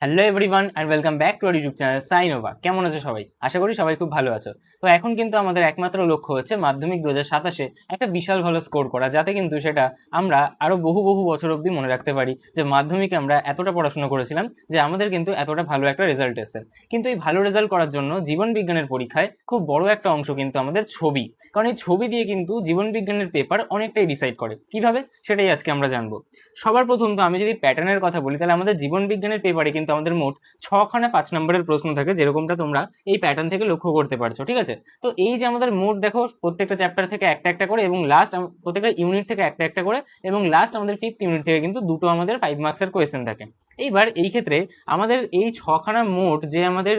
Hello everyone and welcome back to our YouTube channel সাইনোভা। কেমন আছো সবাই? আশা করি সবাই খুব ভালো আছো। তো এখন কিন্তু আমাদের একমাত্র লক্ষ্য হচ্ছে মাধ্যমিক 2027-এ একটা বিশাল ভালো স্কোর করা, যাতে কিন্তু সেটা আমরা আরও বহু বহু বছর অবধি মনে রাখতে পারি যে মাধ্যমিকে আমরা এতটা পড়াশোনা করেছিলাম যে আমাদের কিন্তু এতটা ভালো একটা রেজাল্ট এসেছে। কিন্তু এই ভালো রেজাল্ট করার জন্য জীবন বিজ্ঞানের পরীক্ষায় খুব বড় একটা অংশ কিন্তু আমাদের ছবি, কারণ এই ছবি দিয়ে কিন্তু জীবন বিজ্ঞানের পেপার অনেকটাই ডিসাইড করে। কিভাবে, সেটাই আজকে আমরা জানবো। সবার প্রথম তো আমি যদি প্যাটার্নের কথা বলি, তাহলে আমাদের জীবন বিজ্ঞানের পেপারে কিন্তু আমাদের মোট 6খানা 5 নম্বরের প্রশ্ন থাকে, যেরকমটা তোমরা এই প্যাটার্ন থেকে লক্ষ্য করতে পারছো। ঠিক আছে, তো এই যে আমাদের মোট দেখো প্রত্যেকটা চ্যাপ্টার থেকে একটা একটা করে, এবং লাস্ট প্রত্যেকটা ইউনিট থেকে একটা একটা করে, এবং লাস্ট আমাদের 5th ইউনিট থেকে কিন্তু দুটো আমাদের 5 মার্কসের কোয়েশ্চেন থাকে। এইবার এই ক্ষেত্রে আমাদের এই 6খানা মোট যে আমাদের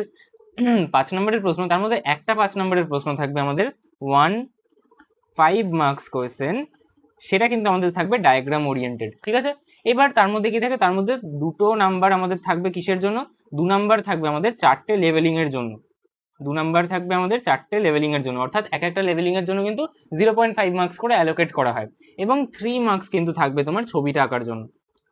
5 নম্বরের প্রশ্ন, তার মধ্যে একটা 5 নম্বরের প্রশ্ন থাকবে আমাদের 1 5 মার্কস কোয়েশ্চেন, সেটা কিন্তু আমাদের থাকবে ডায়াগ্রাম ওরিয়েন্টেড। ঠিক আছে, এবার তার মধ্যে কি থাকে, তার মধ্যে 2 নাম্বার আমাদের থাকবে কিসের জন্য, 2 নাম্বার থাকবে আমাদের 4টে লেভেলিং এর জন্য। 2 নাম্বার থাকবে আমাদের 4টে লেভেলিং এর জন্য, অর্থাৎ এক একটা লেভেলিং এর জন্য কিন্তু 0.5 মার্কস করে অ্যালোকেট করা হয়, এবং 3 মার্কস কিন্তু থাকবে তোমার ছবিটা আঁকার জন্য।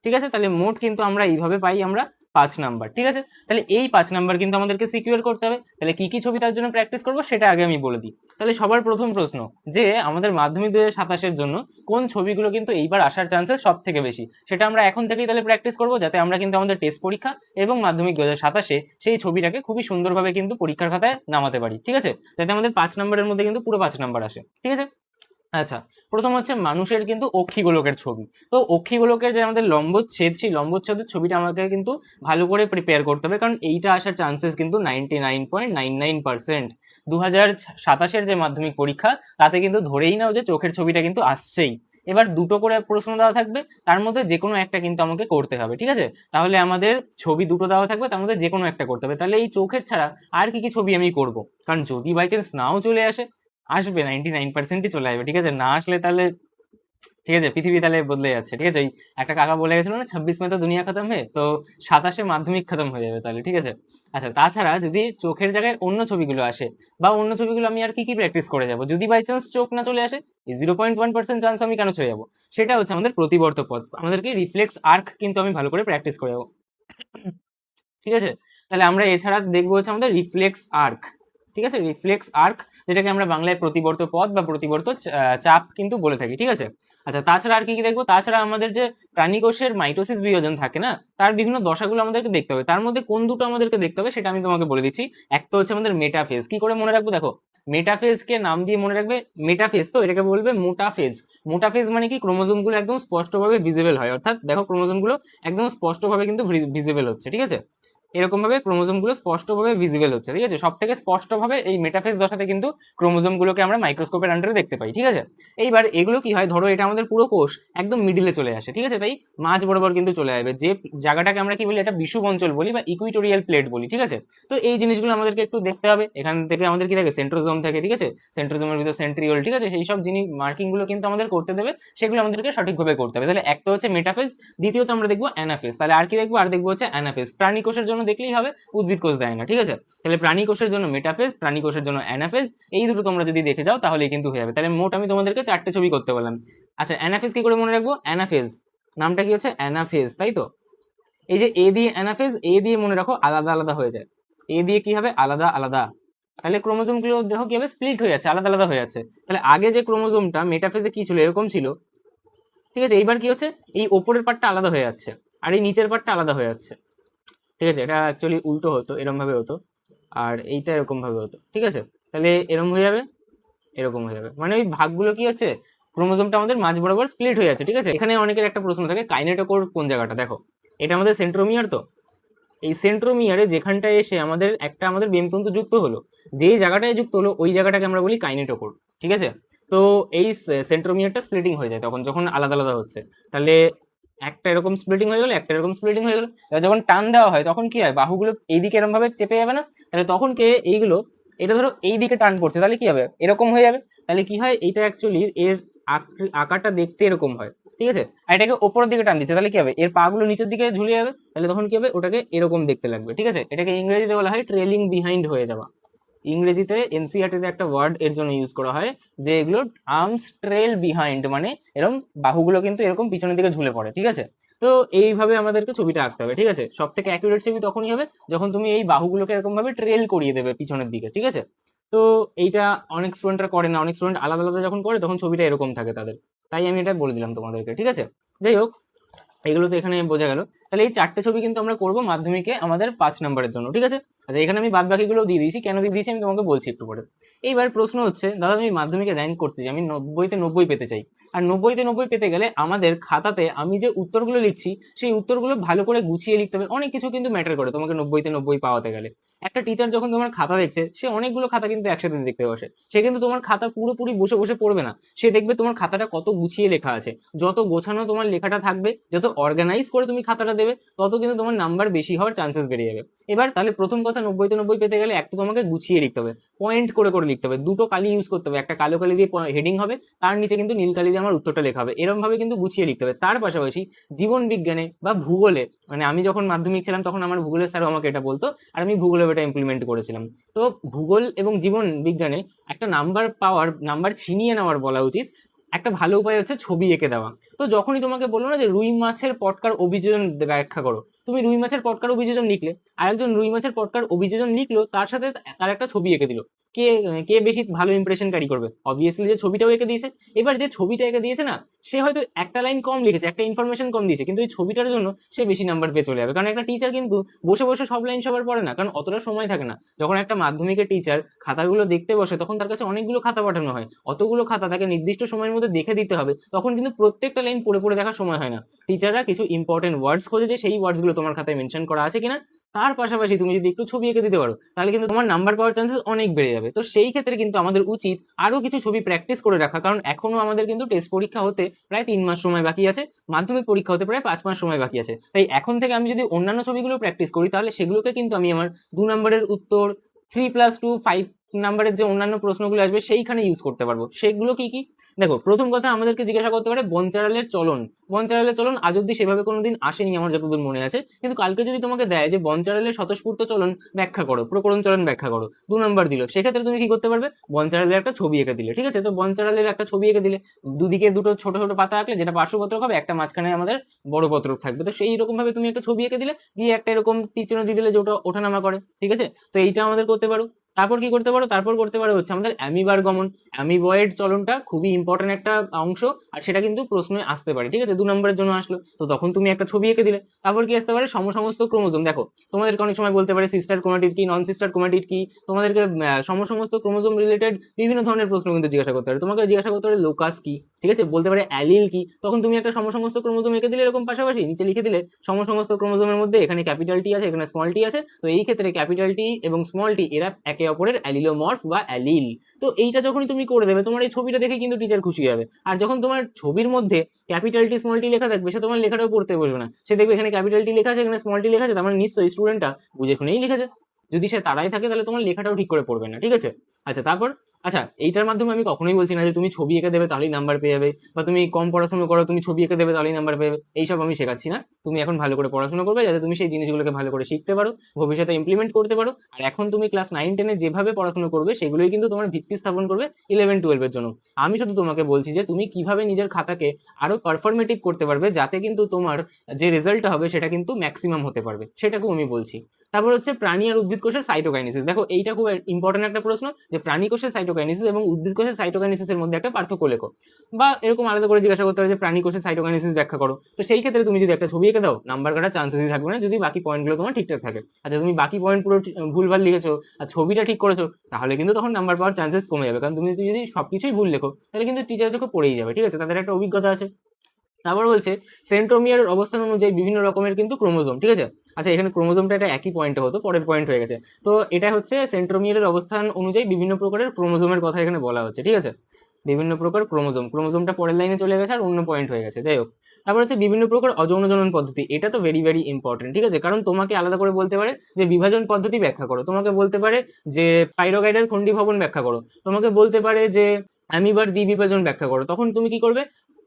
ঠিক আছে, তাহলে মোট কিন্তু আমরা এইভাবে পাই আমরা 5 নাম্বার। ঠিক আছে, তাহলে এই 5 নাম্বার কিন্তু আমাদেরকে সিকিউর করতে হবে। তাহলে কি কি ছবি তার জন্য প্র্যাকটিস করবো সেটা আগে আমি বলে দিই। তাহলে সবার প্রথম প্রশ্ন, যে আমাদের মাধ্যমিক 2027-এর জন্য কোন ছবিগুলো কিন্তু এইবার আসার চান্সেস সব থেকে বেশি, সেটা আমরা এখন থেকেই তাহলে প্র্যাকটিস করবো, যাতে আমরা কিন্তু আমাদের টেস্ট পরীক্ষা এবং মাধ্যমিক 2027-এ সেই ছবিটাকে খুবই সুন্দরভাবে কিন্তু পরীক্ষার খাতায় নামাতে পারি। ঠিক আছে, যাতে আমাদের 5 নম্বরের মধ্যে কিন্তু পুরো 5 নাম্বার আসে। ঠিক আছে, আচ্ছা, প্রথম হচ্ছে মানুষের কিন্তু অক্ষিগোলকের ছবি। তো অক্ষিগোলকের যে আমাদের লম্বচ্ছেদ, সেই লম্বচ্ছেদের ছবিটা আমাকে কিন্তু ভালো করে প্রিপেয়ার করতে হবে, কারণ এইটা আসার চান্সেস কিন্তু 99.99%। 2027-এর যে মাধ্যমিক পরীক্ষা, তাতে কিন্তু ধরেই নাও যে চোখের ছবিটা কিন্তু আসছেই। এবার দুটো করে প্রশ্ন দেওয়া থাকবে, তার মধ্যে যে কোনো একটা কিন্তু আমাকে করতে হবে। ঠিক আছে, তাহলে আমাদের ছবি দুটো দেওয়া থাকবে, তার মধ্যে যে কোনো একটা করতে হবে। তাহলে এই চোখের ছাড়া আর কি কি ছবি আমি করব, কারণ যদি বাই চান্স নাও চলে আসে, আসবে 99%ই চলে আসবে। ঠিক আছে, না আসলে তাহলে ঠিক আছে, পৃথিবী তাহলে বদলে যাচ্ছে। ঠিক আছে, ওই একটা কাকা বলে গেছিল না, 26 মে তো দুনিয়া খতম হয়ে, তো 27-এ মাধ্যমিক খতম হয়ে যাবে তাহলে। ঠিক আছে, আচ্ছা, তাছাড়া যদি চোখের জায়গায় অন্য ছবিগুলো আসে, বা অন্য ছবিগুলো আমি আর কি কি প্র্যাকটিস করে যাব, যদি বাই চান্স চোখ না চলে আসে, এই 0.1% চান্স আমি কেন ছেড়ে যাবো, সেটা হচ্ছে আমাদের প্রতিবর্ত পথ, আমাদেরকে রিফ্লেক্স আর্ক কিন্তু আমি ভালো করে প্র্যাকটিস করে যাবো। ঠিক আছে, তাহলে আমরা এছাড়া দেখবো হচ্ছে আমাদের রিফ্লেক্স আর্ক। ঠিক আছে, রিফ্লেক্স আর্ক, যেটাকে আমরা বাংলায় প্রতিবর্ত পথ বা প্রতিবর্ত চাপ কিন্তু বলে থাকি। ঠিক আছে, আচ্ছা, তাছাড়া আর কি কি দেখবো, তাছাড়া আমাদের যে প্রাণীকোষের মাইটোসিস বিভাজন থাকে না, তার বিভিন্ন দশাগুলো আমাদেরকে দেখতে হবে। তার মধ্যে কোন দুটো আমাদেরকে দেখতে হবে সেটা আমি তোমাকে বলে দিচ্ছি। এক তো হচ্ছে আমাদের মেটাফেজ। কি করে মনে রাখবো, দেখো, মেটাফেজকে নাম দিয়ে মনে রাখবে, মেটাফেজ তো এটাকে বলবে মোটাফেজ। মোটাফেজ মানে কি, ক্রোমোজোমগুলো একদম স্পষ্টভাবে ভিজিবল হয়, অর্থাৎ দেখো ক্রোমোজোমগুলো একদম স্পষ্টভাবে কিন্তু ভিজিবল হচ্ছে। ঠিক আছে, এরকম ভাবে ক্রোমোজোম গুলো স্পষ্টভাবে ভিজিবল হচ্ছে। ঠিক আছে, সব থেকে স্পষ্টভাবে এই মেটাফেজ দশাতে কিন্তু ক্রোমোজোম গুলোকে আমরা মাইক্রোস্কোপের আন্ডারে দেখতে পাই। ঠিক আছে, এইবার এগুলো কি হয়, ধরো এটা আমাদের পুরো কোষ একদম মিডিলে চলে আসে। ঠিক আছে, তাই মাঝ বরাবর কিন্তু চলে আসবে, যে জায়গাটাকে আমরা কি বলি, এটা বিষুব অঞ্চল বলি বা ইকুইটোরিয়াল প্লেট বলি। ঠিক আছে, তো এই জিনিসগুলো আমাদেরকে একটু দেখতে হবে। এখান থেকে আমাদের কি থাকে, সেন্ট্রোজোম থাকে। ঠিক আছে, সেন্ট্রোজোমের ভিতর সেন্ট্রিওল। ঠিক আছে, সেই সব জিনিস মার্কিং গুলো কিন্তু আমাদের করতে দেবে, সেগুলো আমাদেরকে সঠিকভাবে করতে হবে। তাহলে একটা হচ্ছে মেটাফেজ, দ্বিতীয়ত আমরা দেখবো অ্যানাফেজ। তাহলে আর কি দেখবো, আর দেখবো হচ্ছে অ্যানাফেজ। প্রাণী কোষের জন্য দেখলেই হবে, উদ্ভিদ কোষ দেয় না। ঠিক আছে, তাহলে প্রাণী কোষের জন্য মেটাফেজ, প্রাণী কোষের জন্য অ্যানাফেজ, এই দুটো তোমরা যদি দেখে যাও তাহলেই কিন্তু হয়ে যাবে। তাহলে মোট আমি তোমাদেরকে 4টে ছবি করতে বললাম। আচ্ছা, অ্যানাফেজ কি করে মনে রাখবো, অ্যানাফেজ নামটা কি হচ্ছে অ্যানাফেজ, তাই তো। এই যে এ দিয়ে অ্যানাফেজ, এ দিয়ে মনে রাখো আলাদা আলাদা হয়ে যায়, এ দিয়ে কি হবে, আলাদা আলাদা। তাহলে ক্রোমোজোম গুলো দেখো কি হবে, স্প্লিট হয়ে যাচ্ছে, আলাদা আলাদা হয়ে যাচ্ছে। তাহলে আগে যে ক্রোমোজোমটা মেটাফেজে কি ছিল, এরকম ছিল। ঠিক আছে, এইবার কি হচ্ছে, এই ওপরের পার্টটা আলাদা হয়ে যাচ্ছে, আর এই নিচের পার্টটা আলাদা হয়ে যাচ্ছে। ঠিক আছে, এটা অ্যাকচুয়ালি উল্টো হতো, এরকম ভাবে হতো, আর এইটা এরকম ভাবে হতো। ঠিক আছে, তাহলে এরকম হয়ে যাবে, এরকম হয়ে যাবে, মানে ওই ভাগগুলো কি হচ্ছে, ক্রোমোজোমটা আমাদের মাঝ বরাবর স্প্লিট হয়ে যাচ্ছে। ঠিক আছে, এখানে অনেকের একটা প্রশ্ন থাকে, কাইনেটোকোর কোন জায়গাটা, দেখো এটা আমাদের সেন্ট্রোমিয়ার। তো এই সেন্ট্রোমিয়ারে যেখানটায় এসে আমাদের একটা আমাদের বেমতন্তু যুক্ত হলো, যেই জায়গাটায় যুক্ত হলো ওই জায়গাটাকে আমরা বলি কাইনেটোকোর। ঠিক আছে, তো এই সেন্ট্রোমিয়ারটা স্প্লিটিং হয়ে যায় তখন, যখন আলাদা আলাদা হচ্ছে। তাহলে একটা এরকম স্প্লিটিং হয়ে গেল, একটা এরকম স্প্লিটিং হয়ে গেল। যখন টান দেওয়া হয় তখন কি হয়, বাহুগুলো এইদিকে এরকম ভাবে চেপে যাবে না, তাহলে তখন কে এইগুলো, এটা ধরো এই দিকে টান পড়ছে, তাহলে কি হবে, এরকম হয়ে যাবে। তাহলে কি হয়, এইটা অ্যাকচুয়ালি এর আকারটা দেখতে এরকম হয়। ঠিক আছে, আর এটাকে ওপরের দিকে টান দিচ্ছে, তাহলে কি হবে, এর পা গুলো নিচের দিকে ঝুলে যাবে, তাহলে তখন কি হবে, ওটাকে এরকম দেখতে লাগবে। ঠিক আছে, এটাকে ইংরেজিতে বলা হয় ট্রেলিং বিহাইন্ড হয়ে যাওয়া। ইংরেজিতে এনসিইআরটিতে একটা ওয়ার্ড এর জন্য ইউজ করা হয়, যে এগুলো আর্মস ট্রেল বিহাইন্ড, মানে এরকম বাহুগুলো কিন্তু এরকম পিছনের দিকে ঝুলে পড়ে। ঠিক আছে, তো এইভাবে আমাদেরকে ছবিটা আঁকতে হবে, ঠিক আছে। সব থেকে অ্যাকুরেট ছবি তখনই হবে যখন তুমি এই বাহুগুলোকে এরকম ভাবে ট্রেল করিয়ে দেবে পিছনের দিকে, ঠিক আছে। তো এইটা অনেক স্টুডেন্টরা করে না, অনেক স্টুডেন্ট আলাদা আলাদা যখন করে তখন ছবিটা এরকম থাকে তাদের, তাই আমি এটা বলে দিলাম তোমাদেরকে, ঠিক আছে। যাই হোক, এগুলো তো এখানে বোঝা গেল। তাহলে এই 4টে ছবি কিন্তু আমরা করব মাধ্যমিকে আমাদের 5 নম্বরের জন্য, ঠিক আছে। আচ্ছা, এখানে আমি বাদ বাকিগুলো দিয়ে দিয়েছি, কেন দিয়ে দিয়েছি আমি তোমাকে বলছি একটু পরে। এইবার প্রশ্ন হচ্ছে, দাদা আমি মাধ্যমিকে র্যাঙ্ক করতে চাই, আমি 90তে 90 পেতে চাই। আর 90তে 90 পেতে গেলে আমাদের খাতাতে আমি যে উত্তরগুলো লিখছি সেই উত্তরগুলো ভালো করে গুছিয়ে লিখতে হবে। অনেক কিছু কিন্তু ম্যাটার করে তোমাকে 90তে 90 পাওয়াতে গেলে। একটা টিচার যখন তোমার খাতা দেখছে, সে অনেকগুলো খাতা কিন্তু একসাথে দেখতে বসে, সে কিন্তু তোমার খাতা পুরোপুরি বসে বসে পড়বে না। সে দেখবে তোমার খাতাটা কত গুছিয়ে লেখা আছে। যত গোছানো তোমার লেখাটা থাকবে, যত অর্গানাইজ করে তুমি খাতাটা দেবে, তত কিন্তু তোমার নাম্বার বেশি হওয়ার চান্সেস বেড়ে যাবে। এবার তাহলে প্রথম কথা, 90তে 90 পেতে গেলে একটা তোমাকে গুছিয়ে লিখতে হবে, পয়েন্ট করে করে লিখতে হবে, দুটো কালি ইউজ করতে হবে, একটা কালো কালি দিয়ে হেডিং হবে, তার নিচে কিন্তু নীল কালি দিয়ে আমার উত্তরটা লেখা হবে, এরকম ভাবে কিন্তু গুছিয়ে লিখতে হবে। তার পাশাপাশি জীবন বিজ্ঞানে বা ভূগোলে, মানে আমি যখন মাধ্যমিক ছিলাম তখন আমার ভূগোলের স্যারও আমাকে এটা বলতো, আর আমি ভূগোলে এটা ইমপ্লিমেন্ট করেছিলাম। তো ভূগোল এবং জীবন বিজ্ঞানে একটা নাম্বার পাওয়ার, নাম্বার ছিনিয়ে নেওয়ার বলা উচিত, একটা ভালো উপায় হচ্ছে ছবি এঁকে দেওয়া। তো যখনই তোমাকে বললো না যে রুই মাছের পটকার অভিযোজন ব্যাখ্যা করো, তুমি রুই মাছের পটকার অভিযোজন লিখলে, আর একজন রুই মাছের পটকার অভিযোজন লিখলো, তার সাথে তার একটা ছবি এঁকে দিল, কে কে বেশি ভালো ইমপ্রেশন ক্যারি করবে? অবভিয়াসলি যে ছবিটাও এঁকে দিয়েছে। এবার যে ছবিটা এঁকে দিয়েছে না, সে হয়তো একটা লাইন কম লিখেছে, একটা ইনফরমেশন কম দিয়েছে, কিন্তু এই ছবিটার জন্য সে বেশি নাম্বার পেয়ে চলে যাবে। কারণ একটা টিচার কিন্তু বসে বসে সব লাইন সবার পড়ে না, কারণ অতটা সময় থাকে না। যখন একটা মাধ্যমিকের টিচার খাতাগুলো দেখতে বসে, তখন তার কাছে অনেকগুলো খাতা পাঠানো হয়, অতগুলো খাতা তাকে নির্দিষ্ট সময়ের মধ্যে দেখে দিতে হবে, তখন কিন্তু প্রত্যেকটা লাইন পড়ে পড়ে দেখার সময় হয় না। টিচাররা কিছু ইম্পর্টেন্ট ওয়ার্ডস খোঁজে যে সেই ওয়ার্ডসগুলো তোমার খাতায় মেনশন করা আছে কিনা। তার পাশাপাশি তুমি যদি একটু ছবি এঁকে দিতে পারো, তাহলে কিন্তু তোমার নাম্বার পাওয়ার চান্সেস অনেক বেড়ে যাবে। তো সেই ক্ষেত্রে কিন্তু আমাদের উচিত আরো কিছু ছবি প্র্যাকটিস করে রাখা, কারণ এখনো আমাদের কিন্তু টেস্ট পরীক্ষা হতে প্রায় 3 মাস সময় বাকি আছে, মাধ্যমিক পরীক্ষা হতে প্রায় 5 মাস সময় বাকি আছে। তাই এখন থেকে আমি যদি অন্যান্য ছবিগুলো প্র্যাকটিস করি, তাহলে সেগুলোকে কিন্তু আমি আমার 2 নম্বরের উত্তর, 3+2 5 নাম্বারের যে অন্যান্য প্রশ্নগুলো আসবে সেইখানে ইউজ করতে পারবো। সেগুলো কি কি? দেখো, প্রথম কথা আমাদেরকে জিজ্ঞাসা করতে পারে বনচারালের চলন। বনচারালের চলন আজ অব্দি সেভাবে কোনোদিন আসেনি আমার যতদূর মনে আছে, কিন্তু কালকে যদি তোমাকে দেয় যে বনচারালের স্বতঃস্ফূর্ত চলন ব্যাখ্যা করো, প্রকরণ চলন ব্যাখ্যা করো, 2 নম্বর দিল, সেক্ষেত্রে তুমি কি করতে পারবে? বনচারালের একটা ছবি এঁকে দিলে, ঠিক আছে। তো বনচারালের একটা ছবি এঁকে দিলে, দুদিকে দুটো ছোট ছোট পাতা আঁকলে, যেটা পার্শ্বপত্রক হবে, একটা মাঝখানে আমাদের বড় পত্রক থাকবে। তো সেই রকম ভাবে তুমি একটা ছবি এঁকে দিলে, দিয়ে একটা এরকম তীর চিহ্ন দিয়ে দিলে যে ওটা ওঠানামা করে, ঠিক আছে। তো এইটা আমাদের করতে পারো। তারপর কি করতে পারো? তারপর করতে পারো হচ্ছে আমাদের অ্যামিবার গমন। অ্যামিবয়েড চলনটা খুবই ইম্পর্টেন্ট একটা অংশ, আর সেটা কিন্তু প্রশ্নে আসতে পারে, ঠিক আছে। 2 নম্বরের জন্য আসলো, তো তখন তুমি একটা ছবি এঁকে দিলে। তারপর কি আসতে পারে? সমসমস্ত ক্রোমোজোম। দেখো, তোমাদেরকে অনেক সময় বলতে পারে সিস্টার ক্রোমাটিড কি, নন সিস্টার ক্রোমাটিড কি, তোমাদেরকে সমসমস্ত ক্রোমোজোম রিলেটেড বিভিন্ন ধরনের প্রশ্ন কিন্তু জিজ্ঞাসা করতে পারে। তোমাকে জিজ্ঞাসা করতে পারে লোকাস কি, ঠিক আছে, বলতে পারে অ্যালিল কি। তখন তুমি একটা সমসমস্ত ক্রোমোজোম এঁকে দিলে, এরকম পাশাপাশি নিচে লিখে দিলে সমসমস্ত ক্রোমোজোমের মধ্যে এখানে ক্যাপিটাল টি আছে, এখানে স্মল টি আছে, তো এই ক্ষেত্রে ক্যাপিটাল টি এবং স্মল টি এরা একে অপরের অ্যালিলোমর্ফ বা অ্যালিল। তো এইটা যখনই তুমি করে দেবে, তোমার এই ছবিটা দেখে কিন্তু টিচার খুশি হবে। আর যখন তোমার ছবির মধ্যে ক্যাপিটাল টি স্মল টি লেখা থাকবে, সে তোমার লেখাটাও পড়তে বসবে না। সে দেখবে এখানে ক্যাপিটাল টি লেখা আছে, এখানে স্মল টি লেখা আছে, তার মানে নিশ্চয়ই স্টুডেন্টটা বুঝে শুনেই লিখেছে। যদি সে তারাই থাকে, তাহলে তোমার লেখাটাও ঠিক করে পড়বে না, ঠিক আছে। আচ্ছা, তারপর আচ্ছা, এইটার মাধ্যমে আমি কখনোই বলছি না যে তুমি ছবি এঁকে দেবে তাহলেই নাম্বার পেয়ে যাবে, বা তুমি কম পড়াশোনা করো তুমি ছবি এঁকে দেবে তাহলেই নাম্বার পেয়ে যাবে, এইসব আমি শেখাচ্ছি না। তুমি এখন ভালো করে পড়াশোনা করবে, যাতে তুমি সেই জিনিসগুলোকে ভালো করে শিখতে পারো, ভবিষ্যতে ইমপ্লিমেন্ট করতে পারো। আর এখন তুমি ক্লাস 9-10-এ যেভাবে পড়াশোনা করবে, সেগুলোই কিন্তু তোমার ভিত্তি স্থাপন করবে 11-12-এর জন্য। আমি শুধু তোমাকে বলছি যে তুমি কিভাবে নিজের খাতাকে আরো পারফরমেটিভ করতে পারবে, যাতে কিন্তু তোমার যে রেজাল্টটা হবে সেটা কিন্তু ম্যাক্সিমাম হতে পারবে, সেটাকেও আমি বলছি। তারপর হচ্ছে প্রাণী আর উদ্ভিদ কোষের সাইটোকাইনেসিস। দেখো, এইটা খুব ইম্পর্টেন্ট একটা প্রশ্ন, যে প্রাণী কোষের সাইটোকাইনেসিস এবং উদ্ভিদ কোষের সাইটোকাইনেসিসের মধ্যে একটা পার্থক্য লেখো, বা এরকম আলাদা করে জিজ্ঞাসা করতে হবে যে প্রাণী কোষের সাইটোকাইনেসিস ব্যাখ্যা করো। তো সেই ক্ষেত্রে তুমি যদি একটা ছবি এঁকে দাও, নাম্বার কাটার চান্সেসই থাকবে না, যদি বাকি পয়েন্টগুলো তোমার ঠিকঠাক থাকে। আচ্ছা, তুমি বাকি পয়েন্ট পুরো ভুলভাল লিখেছো আর ছবিটা ঠিক করেছো, তাহলে কিন্তু তখন নাম্বার পাওয়ার চান্সেস কমে যাবে, কারণ তুমি যদি সবকিছুই ভুল লেখো, তাহলে কিন্তু টিচার চোখে পড়েই যাবে, ঠিক আছে, তাদের একটা অভিজ্ঞতা আছে। তারপর বলছে সেন্ট্রোমিয়ারের অবস্থান অনুযায়ী বিভিন্ন রকমের কিন্তু ক্রোমোজোম, ঠিক আছে। আচ্ছা, এখানে ক্রোমোজোমটা এটা একই পয়েন্টে হতো, পরের পয়েন্ট হয়ে গেছে। তো এটা হচ্ছে সেন্ট্রোমিয়ারের অবস্থান অনুযায়ী বিভিন্ন প্রকারের ক্রোমোজোমের কথা এখানে বলা হচ্ছে, ঠিক আছে। বিভিন্ন প্রকার ক্রোমোজোম, ক্রোমোজোমটা পরের লাইনে চলে গেছে আর অন্য পয়েন্ট হয়ে গেছে, যাই হোক। তারপর হচ্ছে বিভিন্ন প্রকার অযৌন জনন পদ্ধতি। এটা তো ভেরি ভেরি ইম্পর্টেন্ট, ঠিক আছে, কারণ তোমাকে আলাদা করে বলতে পারে যে বিভাজন পদ্ধতি ব্যাখ্যা করো, তোমাকে বলতে পারে যে পাইরোগাইডের খণ্ডীভবন ব্যাখ্যা করো, তোমাকে বলতে পারে যে অ্যামিবার দ্বিবিভাজন ব্যাখ্যা করো। তখন তুমি কি করবে?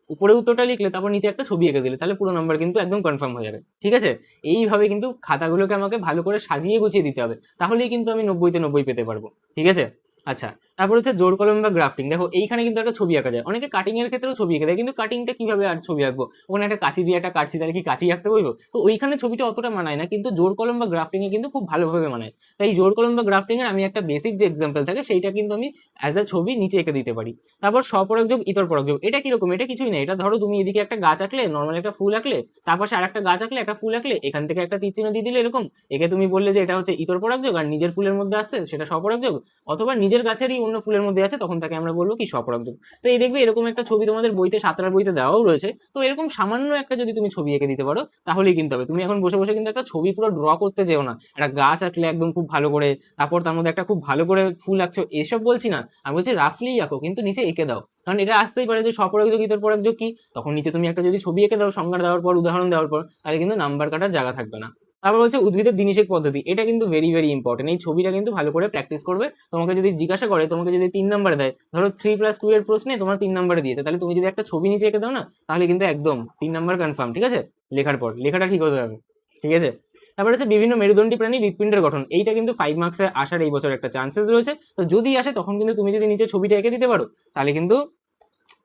উপরে উত্তরটা লিখলে, তারপর নিচে একটা ছবি এঁকে দিলে, তাহলে পুরো নাম্বার কিন্তু একদম কনফার্ম হয়ে যাবে, ঠিক আছে। এইভাবে কিন্তু খাতাগুলোকে আমাকে ভালো করে সাজিয়ে গুছিয়ে দিতে হবে, তাহলেই কিন্তু আমি 90-তে 90 পেতে পারবো, ঠিক আছে। আচ্ছা, তারপর হচ্ছে জোড় কলম বা গ্রাফটিং। দেখো এইখানে কিন্তু একটা ছবি আঁকা যায়, অনেকে কাটিং এর ক্ষেত্রেও ছবি এঁকে দেয়, কিন্তু কাটিংটা কিভাবে আর ছবি আঁকবো, ওখানে একটা কাঁচি দিয়ে একটা কাটছি, তাহলে কি কাঁচি আঁকতে বলবো? তো ওইখানে ছবিটা অতটা মানায় না, কিন্তু জোড় কলম বা গ্রাফটিং এ কিন্তু খুব ভালোভাবে মানায়। তাই জোড় কলম বা গ্রাফটিং এর আমি একটা বেসিক যে এক্সাম্পল থাকে সেইটা কিন্তু আমি অ্যাজ আ ছবি নিচে এঁকে দিতে পারি। তারপর স্বপরাগ যোগ ইতর পরাগ যোগ, এটা কিরকম? এটা কিছুই না, এটা ধরো তুমি এদিকে একটা গাছ আঁকলে, নর্মাল একটা ফুল আঁকলে, তার পাশে আরেকটা গাছ আঁকলে, একটা ফুল আঁকলে, এখান থেকে একটা তীর চিহ্ন দিয়ে দিলে এরকম, একে তুমি বললে যে এটা হচ্ছে ইতর পরাগ যোগ, আর নিজের ফুলের মধ্যে আসছে সেটা স্বপরাগ যোগ, অথবা নিজের গাছেরই অন্য ফুলের মধ্যে আছে তখন তাকে আমরা বলবো কি স্বপরাগ যোগ। তো এই দেখবে এরকম একটা ছবি তোমাদের বইতে, সাঁতরার বইতে দেওয়াও রয়েছে। তো এরকম সামান্য একটা যদি তুমি ছবি এঁকে দিতে পারো তাহলেই কিন্তু হবে। তুমি এখন বসে বসে কিন্তু একটা ছবি পুরো ড্র করতে যেও না, একটা গাছ আঁকলে একদম খুব ভালো করে, তারপর তার মধ্যে একটা খুব ভালো করে ফুল আঁকছো, এসব বলছি না, আমি বলছি রাফলি আঁকো কিন্তু নিচে এঁকে দাও। কারণ এটা আসতেই পারে যে স্বপরাগ যোগ ইতর পরাগ যোগ কি, তখন নিচে তুমি একটা যদি ছবি এঁকে দাও সংজ্ঞা দেওয়ার পর, উদাহরণ দেওয়ার পর, তাহলে কিন্তু নাম্বার কাটার জায়গা থাকবে না। তারপর হচ্ছে উদ্ভিদের দিনিশেক পদ্ধতি, এটা কিন্তু ভেরি ভেরি ইম্পর্টেন্ট। এই ছবিটা কিন্তু ভালো করে প্র্যাকটিস করবে। তোমাকে যদি জিজ্ঞাসা করে, তোমাকে যদি 3 নাম্বার দেয়, ধরো 3+2 এর প্রশ্নে তোমার 3 নাম্বারে দিয়েছে, তাহলে তুমি যদি একটা ছবি নিচে এঁকে দাও না, তাহলে কিন্তু একদম 3 নাম্বার কনফার্ম, ঠিক আছে? লেখার পর লেখাটা ঠিক হতে হবে, ঠিক আছে? তারপরে হচ্ছে বিভিন্ন মেরুদণ্ডী প্রাণী হৃৎপিণ্ডের গঠন, এইটা কিন্তু 5 মার্কসে আসার এই বছর একটা চান্সেস রয়েছে। তো যদি আসে তখন কিন্তু তুমি যদি নিচে ছবিটা এঁকে দিতে পারো, তাহলে কিন্তু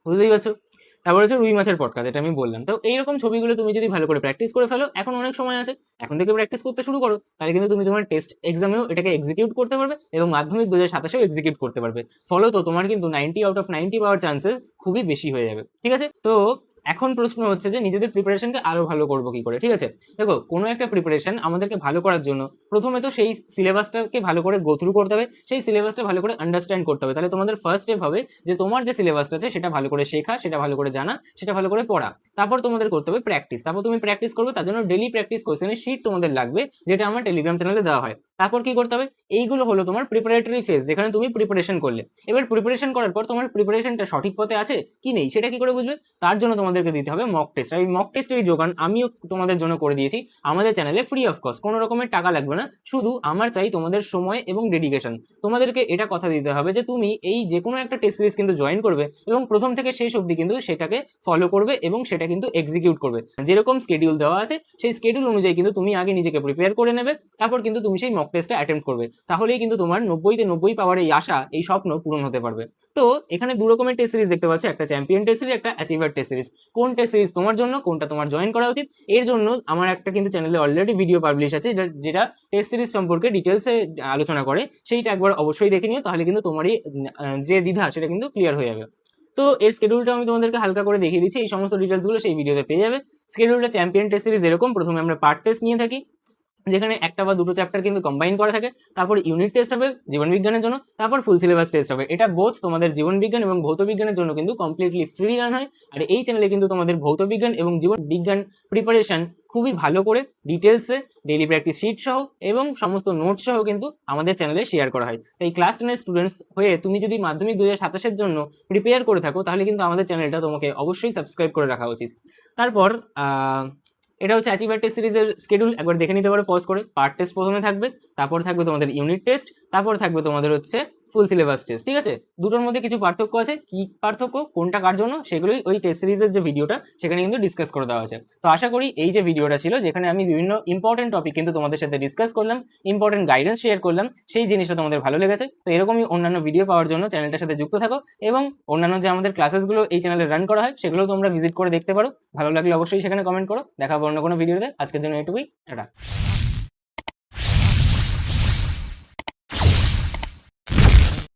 বুঝতেই পারছো। তারপর হচ্ছে রুই মাছের পটকা, যেটা আমি বললাম। তো এইরকম ছবিগুলো তুমি যদি ভালো করে প্র্যাকটিস করে ফেলো, এখন অনেক সময় আছে, এখন থেকে প্র্যাকটিস করতে শুরু করো, তাহলে কিন্তু তুমি তোমার টেস্ট এক্সামেও এটাকে এক্সিকিউট করতে পারবে এবং মাধ্যমিক 2027-এও এক্সিকিউট করতে পারবে। ফলত তোমার কিন্তু 90 আউট অফ 90 পাওয়ার চান্সেস খুবই বেশি হয়ে যাবে, ঠিক আছে? তো এখন প্রশ্ন হচ্ছে যে নিজেদের প্রিপারেশনকে আরো ভালো করবো কি করে, ঠিক আছে? দেখো কোনো একটা প্রিপারেশন আমাদেরকে ভালো করার জন্য প্রথমে তো সেই সিলেবাসটাকে ভালো করে গো থ্রু করতে হবে, সেই সিলেবাসটা ভালো করে আন্ডারস্ট্যান্ড করতে হবে। তাহলে তোমাদের ফার্স্ট স্টেপ হবে যে তোমার যে সিলেবাসটা আছে সেটা ভালো করে শেখা, সেটা ভালো করে জানা, সেটা ভালো করে পড়া। তারপর তোমাদের করতে হবে প্র্যাকটিস। তারপর তুমি প্র্যাকটিস করবে, তার জন্য ডেলি প্র্যাকটিস কোশ্চেনের শিট তোমাদের লাগবে, যেটা আমার টেলিগ্রাম চ্যানেলে দেওয়া হয়। তারপর কি করতে হবে? এইগুলো হলো তোমার প্রিপারেটরি ফেজ, যেখানে তুমি প্রিপারেশন করলে। এবার প্রিপারেশন করার পর তোমার প্রিপারেশনটা সঠিক পথে আছে কি নেই সেটা কি করে বুঝবে? তার জন্য তোমাদেরকে দিতে হবে মক টেস্ট। আর এই মক টেস্টের যোগান আমিও তোমাদের জন্য করে দিয়েছি আমাদের চ্যানেলে ফ্রি অফ কস্ট, কোনো রকমের টাকা লাগবে না, শুধু আমার চাই তোমাদের সময় এবং ডেডিকেশন। তোমাদেরকে এটা কথা দিতে হবে যে তুমি এই যে কোনো একটা টেস্ট সিরিজ কিন্তু জয়েন করবে এবং প্রথম থেকে শেষ অবধি কিন্তু সেটাকে ফলো করবে এবং সেটা কিন্তু এক্সিকিউট করবে। যেরকম স্কেডিউল দেওয়া আছে সেই স্কেডিউল অনুযায়ী কিন্তু তুমি আগে নিজেকে প্রিপেয়ার করে নেবে, তারপর কিন্তু তুমি সেই মক টেস্টটা অ্যাটেম্প করবে। তাহলেই কিন্তু তোমার 90-তে 90 পাওয়ার এই আশা, এই স্বপ্ন পূরণ হতে পারবে। তো এখানে দু রকমের টেস্ট সিরিজ দেখতে পাচ্ছ, একটা চ্যাম্পিয়ন টেস্ট সিরিজ, একটা অ্যাচিভার টেস্ট সিরিজ। কোন টেস্ট সিরিজ তোমার জন্য, কোনটা তোমার জয়েন করা উচিত, এর জন্য আমার একটা কিন্তু চ্যানেলে অলরেডি ভিডিও পাবলিশ আছে, যেটা টেস্ট সিরিজ সম্পর্কে ডিটেলসে আলোচনা করে। সেইটা একবার অবশ্যই দেখে নিও, তাহলে কিন্তু তোমারই যে দ্বিধা সেটা কিন্তু ক্লিয়ার হয়ে যাবে। তো এর স্কেডিউলটা আমি তোমাদেরকে হালকা করে দেখিয়ে দিচ্ছি, এই সমস্ত ডিটেলসগুলো সেই ভিডিওতে পেয়ে যাবে। স্কেডিউলটা চ্যাম্পিয়ন টেস্ট সিরিজ এরকম: প্রথমে আমরা পার্ট টেস্ট নিয়ে থাকি, যেখানে একটা বা দুটো চ্যাপ্টার কিন্তু কম্বাইন করা থাকে, তারপর ইউনিট টেস্ট হবে জীবন বিজ্ঞানের জন্য, তারপর ফুল সিলেবাস টেস্ট হবে। এটা বোথ তোমাদের জীবন বিজ্ঞান এবং ভৌত বিজ্ঞানের জন্য কিন্তু কমপ্লিটলি ফ্রি রান হয়। আর এই চ্যানেলে কিন্তু তোমাদের ভৌত বিজ্ঞান এবং জীবন বিজ্ঞান প্রিপারেশন খুবই ভালো করে ডিটেলসে ডেইলি প্র্যাকটিস শিট সহ এবং সমস্ত নোট সহ কিন্তু আমাদের চ্যানেলে শেয়ার করা হয়। এই ক্লাস 10-এর স্টুডেন্টস হয়ে তুমি যদি মাধ্যমিক 2027-এর জন্য প্রিপেয়ার করে থাকো, তাহলে কিন্তু আমাদের চ্যানেলটা তোমাকে অবশ্যই সাবস্ক্রাইব করে রাখা উচিত। তারপর এটা হচ্ছে অ্যাচিভার টেস্ট সিরিজের স্কেডিউল, একবার দেখে নিতে পারো পজ করে। পার্ট টেস্ট প্রথমে থাকবে, তারপর থাকবে তোমাদের ইউনিট টেস্ট, তারপর থাকবে তোমাদের হচ্ছে ফুল সিলেবাস টেস্ট, ঠিক আছে? দুটোর মধ্যে কিছু পার্থক্য আছে, কি পার্থক্য, কোনটা কার জন্য, সেগুলোই ওই টেস্ট সিরিজের যে ভিডিওটা সেখানে কিন্তু ডিসকাস করে দেওয়া আছে। তো আশা করি এই যে ভিডিওটা ছিল, যেখানে আমি বিভিন্ন ইম্পর্টেন্ট টপিক কিন্তু তোমাদের সাথে ডিসকাস করলাম, ইম্পর্টেন্ট গাইডেন্স শেয়ার করলাম, সেই জিনিসটা তোমাদের ভালো লেগেছে। তো এরকমই অন্যান্য ভিডিও পাওয়ার জন্য চ্যানেলটার সাথে যুক্ত থাকো এবং অন্যান্য যে আমাদের ক্লাসেসগুলো এই চ্যানেলে রান করা হয় সেগুলো তোমরা ভিজিট করে দেখতে পারো। ভালো লাগলে অবশ্যই সেখানে কমেন্ট করো। দেখা হবে অন্য কোনো ভিডিওতে। আজকের জন্য এটুকুই, টাটা।